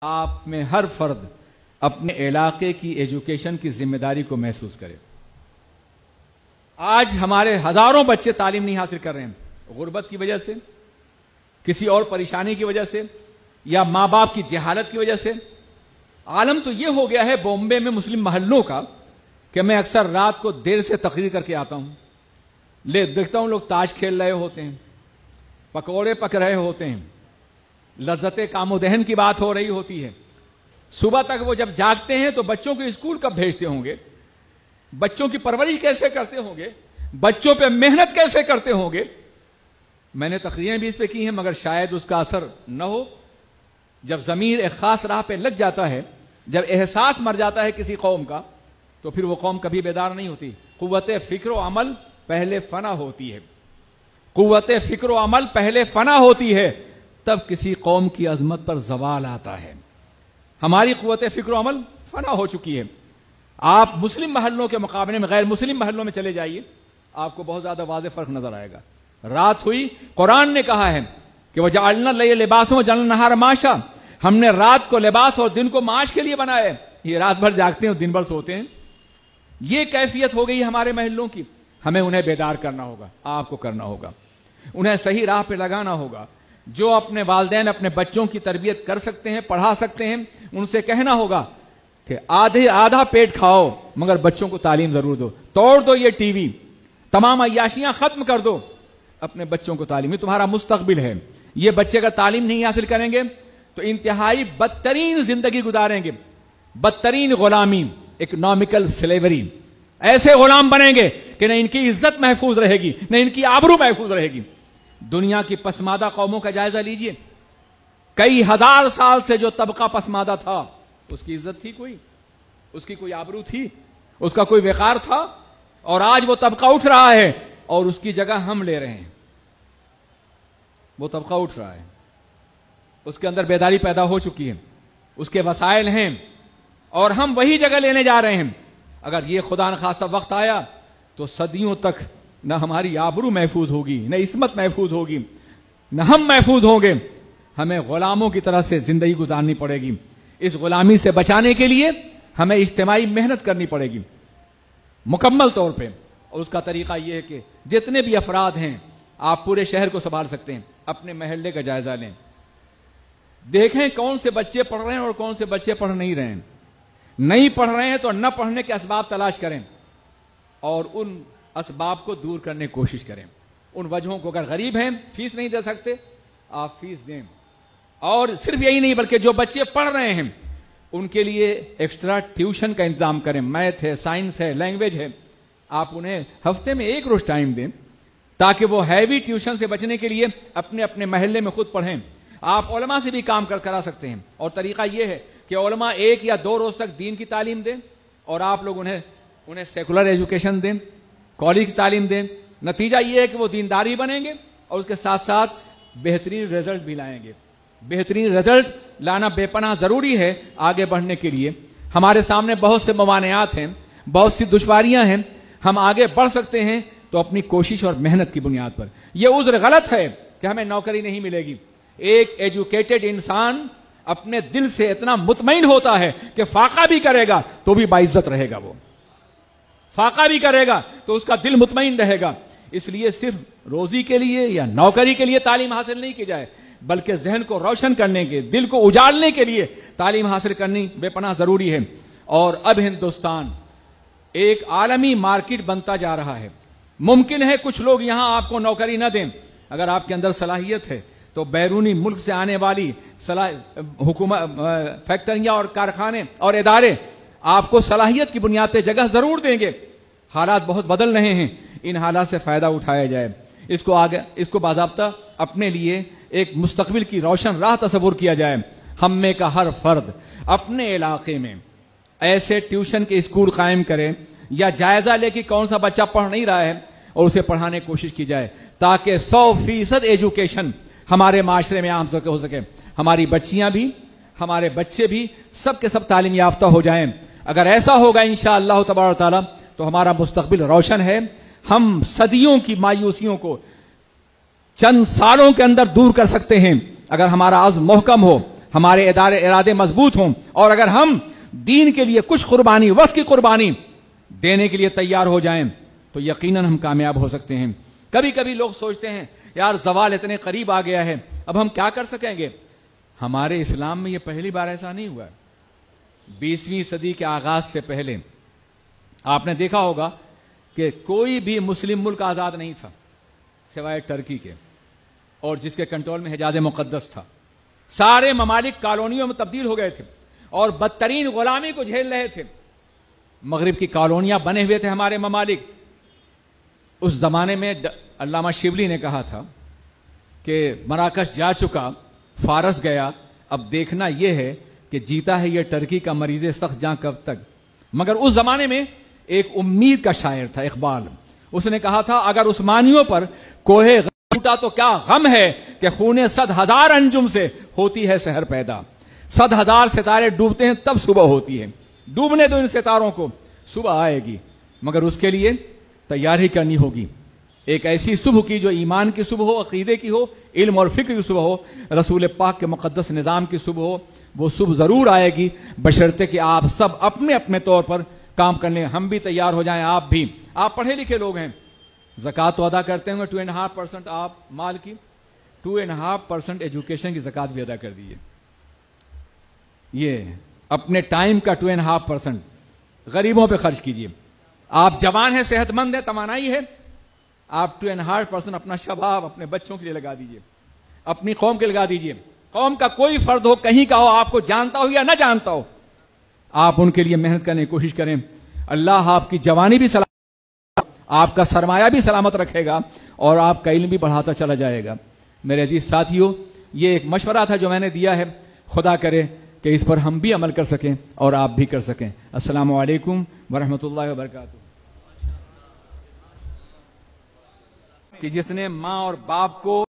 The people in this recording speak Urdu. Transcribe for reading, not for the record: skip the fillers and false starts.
آپ میں ہر فرد اپنے علاقے کی ایجوکیشن کی ذمہ داری کو محسوس کرے۔ آج ہمارے ہزاروں بچے تعلیم نہیں حاصل کر رہے ہیں، غربت کی وجہ سے، کسی اور پریشانی کی وجہ سے، یا ماں باپ کی جہالت کی وجہ سے۔ عالم تو یہ ہو گیا ہے بامبے میں مسلم محلوں کا کہ میں اکثر رات کو دیر سے تقریر کر کے آتا ہوں، دیکھتا ہوں لوگ تاش کھیل رہے ہوتے ہیں، پکوڑے پک رہے ہوتے ہیں، لذت کام و دہن کی بات ہو رہی ہوتی ہے۔ صبح تک وہ جب جاگتے ہیں تو بچوں کو اسکول کب بھیجتے ہوں گے، بچوں کی پرورش کیسے کرتے ہوں گے، بچوں پہ محنت کیسے کرتے ہوں گے۔ میں نے تقریریں بھی اس پہ کی ہیں، مگر شاید اس کا اثر نہ ہو۔ جب ضمیر ایک خاص راہ پہ لگ جاتا ہے، جب احساس مر جاتا ہے کسی قوم کا، تو پھر وہ قوم کبھی بیدار نہیں ہوتی۔ قوت فکر و عمل پہلے فنا ہوتی ہے، قوت فکر و عمل پہلے فنا ہوتی ہے، تب کسی قوم کی عظمت پر زوال آتا ہے۔ ہماری قوت فکر و عمل فنا ہو چکی ہے۔ آپ مسلم محلوں کے مقابلے میں غیر مسلم محلوں میں چلے جائیے، آپ کو بہت زیادہ واضح فرق نظر آئے گا۔ رات ہوئی، قرآن نے کہا ہے کہ وَجَعَلْنَا اللَّيْلَ لِبَاسًا وَجَعَلْنَا النَّهَارَ مَعَاشًا، ہم نے رات کو لباس اور دن کو معاش کے لیے بنایا ہے۔ یہ رات بھر جاگتے ہیں اور دن بھر سوتے ہیں، یہ کیفیت ہو گئی ہمارے محلوں کی۔ ہمیں انہیں بیدار کرنا ہوگا، آپ کو کرنا ہوگا، انہیں صحیح راہ پہ لگانا ہوگا۔ جو اپنے والدین اپنے بچوں کی تربیت کر سکتے ہیں، پڑھا سکتے ہیں، ان سے کہنا ہوگا کہ آدھا پیٹ کھاؤ مگر بچوں کو تعلیم ضرور دو، توڑ دو یہ ٹی وی، تمام عیاشیاں ختم کر دو، اپنے بچوں کو تعلیم، یہ تمہارا مستقبل ہے۔ یہ بچے اگر تعلیم نہیں حاصل کریں گے تو انتہائی بدترین زندگی گزاریں گے، بدترین غلامی، اکنامکل سلیوری، ایسے غلام بنیں گے کہ نہ ان کی عزت محفوظ رہے گی، نہ ان کی آبرو محفوظ رہے گی۔ دنیا کی پسماندہ قوموں کا جائزہ لیجئے، کئی ہزار سال سے جو طبقہ پسماندہ تھا، اس کی عزت تھی کوئی، اس کی کوئی آبرو تھی، اس کا کوئی وقار تھا؟ اور آج وہ طبقہ اٹھ رہا ہے اور اس کی جگہ ہم لے رہے ہیں۔ وہ طبقہ اٹھ رہا ہے، اس کے اندر بیداری پیدا ہو چکی ہے، اس کے وسائل ہیں، اور ہم وہی جگہ لینے جا رہے ہیں۔ اگر یہ خدا نخواستہ وقت آیا تو صدیوں تک نہ ہماری آبرو محفوظ ہوگی، نہ عصمت محفوظ ہوگی، نہ ہم محفوظ ہوں گے۔ ہمیں غلاموں کی طرح سے زندگی گزارنی پڑے گی۔ اس غلامی سے بچانے کے لیے ہمیں اجتماعی محنت کرنی پڑے گی مکمل طور پہ، اور اس کا طریقہ یہ ہے کہ جتنے بھی افراد ہیں، آپ پورے شہر کو سنبھال سکتے ہیں، اپنے محلے کا جائزہ لیں، دیکھیں کون سے بچے پڑھ رہے ہیں اور کون سے بچے پڑھ نہیں رہے ہیں۔ نہیں پڑھ رہے ہیں تو نہ پڑھنے کے اسباب تلاش کریں اور ان اسباب کو دور کرنے کی کوشش کریں، ان وجہوں کو۔ اگر غریب ہیں، فیس نہیں دے سکتے، آپ فیس دیں۔ اور صرف یہی نہیں بلکہ جو بچے پڑھ رہے ہیں ان کے لیے ایکسٹرا ٹیوشن کا انتظام کریں، میتھ ہے، سائنس ہے، لینگویج ہے، آپ انہیں ہفتے میں ایک روز ٹائم دیں تاکہ وہ ہیوی ٹیوشن سے بچنے کے لیے اپنے اپنے محلے میں خود پڑھیں۔ آپ علماء سے بھی کام کرا سکتے ہیں، اور طریقہ یہ ہے کہ علماء 1 یا 2 روز تک دین کی تعلیم دیں اور آپ لوگ انہیں سیکولر ایجوکیشن دیں، کالج کی تعلیم دیں۔ نتیجہ یہ ہے کہ وہ دینداری بنیں گے اور اس کے ساتھ ساتھ بہترین رزلٹ بھی لائیں گے۔ بہترین رزلٹ لانا بے پناہ ضروری ہے آگے بڑھنے کے لیے۔ ہمارے سامنے بہت سے موانعات ہیں، بہت سی دشواریاں ہیں، ہم آگے بڑھ سکتے ہیں تو اپنی کوشش اور محنت کی بنیاد پر۔ یہ عذر غلط ہے کہ ہمیں نوکری نہیں ملے گی۔ ایک ایجوکیٹڈ انسان اپنے دل سے اتنا مطمئن ہوتا ہے کہ فاقہ بھی کرے گا تو بھی باعزت رہے گا، وہ فاقہ بھی کرے گا تو اس کا دل مطمئن رہے گا۔ اس لیے صرف روزی کے لیے یا نوکری کے لیے تعلیم حاصل نہیں کی جائے، بلکہ ذہن کو روشن کرنے کے، دل کو اجالنے کے لیے تعلیم حاصل کرنی بے پناہ ضروری ہے۔ اور اب ہندوستان ایک عالمی مارکیٹ بنتا جا رہا ہے۔ ممکن ہے کچھ لوگ یہاں آپ کو نوکری نہ دیں، اگر آپ کے اندر صلاحیت ہے تو بیرونی ملک سے آنے والی حکومت، فیکٹریاں اور کارخانے اور ادارے آپ کو صلاحیت کی بنیاد پہ جگہ ضرور دیں گے۔ حالات بہت بدل رہے ہیں، ان حالات سے فائدہ اٹھایا جائے، اس کو باضابطہ اپنے لیے ایک مستقبل کی روشن راہ تصور کیا جائے۔ ہم میں کا ہر فرد اپنے علاقے میں ایسے ٹیوشن کے اسکول قائم کرے یا جائزہ لے کہ کون سا بچہ پڑھ نہیں رہا ہے اور اسے پڑھانے کی کوشش کی جائے، تاکہ 100% ایجوکیشن ہمارے معاشرے میں عام ہو سکے۔ ہماری بچیاں بھی، ہمارے بچے بھی، سب کے سب تعلیم یافتہ ہو جائیں۔ اگر ایسا ہوگا انشاءاللہ تبارک و تعالی تو ہمارا مستقبل روشن ہے۔ ہم صدیوں کی مایوسیوں کو چند سالوں کے اندر دور کر سکتے ہیں اگر ہمارا عزم محکم ہو، ہمارے ارادے مضبوط ہوں، اور اگر ہم دین کے لیے کچھ قربانی، وقت کی قربانی دینے کے لیے تیار ہو جائیں تو یقیناً ہم کامیاب ہو سکتے ہیں۔ کبھی کبھی لوگ سوچتے ہیں یار زوال اتنے قریب آ گیا ہے، اب ہم کیا کر سکیں گے؟ ہمارے اسلام میں یہ پہلی بار ایسا نہیں ہوا ہے۔ 20ویں صدی کے آغاز سے پہلے آپ نے دیکھا ہوگا کہ کوئی بھی مسلم ملک آزاد نہیں تھا سوائے ٹرکی کے، اور جس کے کنٹرول میں حجاز مقدس تھا۔ سارے ممالک کالونیوں میں تبدیل ہو گئے تھے اور بدترین غلامی کو جھیل رہے تھے۔ مغرب کی کالونیاں بنے ہوئے تھے ہمارے ممالک۔ اس زمانے میں علامہ شبلی نے کہا تھا کہ مراکش جا چکا، فارس گیا، اب دیکھنا یہ ہے کہ جیتا ہے یہ ٹرکی کا مریض سخت جاں کب تک۔ مگر اس زمانے میں ایک امید کا شاعر تھا اقبال، اس نے کہا تھا اگر عثمانیوں پر کوہ غم ٹوٹا تو کیا غم ہے کہ خون 100,000 انجم سے ہوتی ہے سحر پیدا۔ 100,000 ستارے ڈوبتے ہیں تب صبح ہوتی ہے، ڈوبنے دو ان ستاروں کو، صبح آئے گی، مگر اس کے لیے تیاری کرنی ہوگی۔ ایک ایسی صبح کی جو ایمان کی صبح ہو، عقیدے کی ہو، علم اور فکر کی صبح ہو، رسول پاک کے مقدس نظام کی صبح ہو۔ وہ صبح ضرور آئے گی بشرطے کہ آپ سب اپنے اپنے طور پر کام کر لیں، ہم بھی تیار ہو جائیں، آپ بھی۔ آپ پڑھے لکھے لوگ ہیں، زکوٰۃ تو ادا کرتے ہوں گے 2.5% آپ مال کی، 2.5% ایجوکیشن کی زکوٰۃ بھی ادا کر دیجیے۔ یہ اپنے ٹائم کا 2.5% غریبوں پہ خرچ کیجیے۔ آپ جوان ہیں، صحت مند ہیں، توانائی ہے، آپ 2.5% اپنا شباب اپنے بچوں کے لیے لگا دیجیے، اپنی قوم کے لگا دیجیے۔ قوم کا کوئی فرد ہو، کہیں کا ہو، آپ کو جانتا ہو یا نہ جانتا ہو، آپ ان کے لیے محنت کرنے کی کوشش کریں۔ اللہ آپ کی جوانی بھی سلامت، آپ کا سرمایہ بھی سلامت رکھے گا اور آپ کا علم بھی بڑھاتا چلا جائے گا۔ میرے عزیز ساتھیوں، یہ ایک مشورہ تھا جو میں نے دیا ہے، خدا کرے کہ اس پر ہم بھی عمل کر سکیں اور آپ بھی کر سکیں۔ السلام علیکم ورحمۃ اللہ وبرکاتہ۔ کہ جس نے ماں اور باپ کو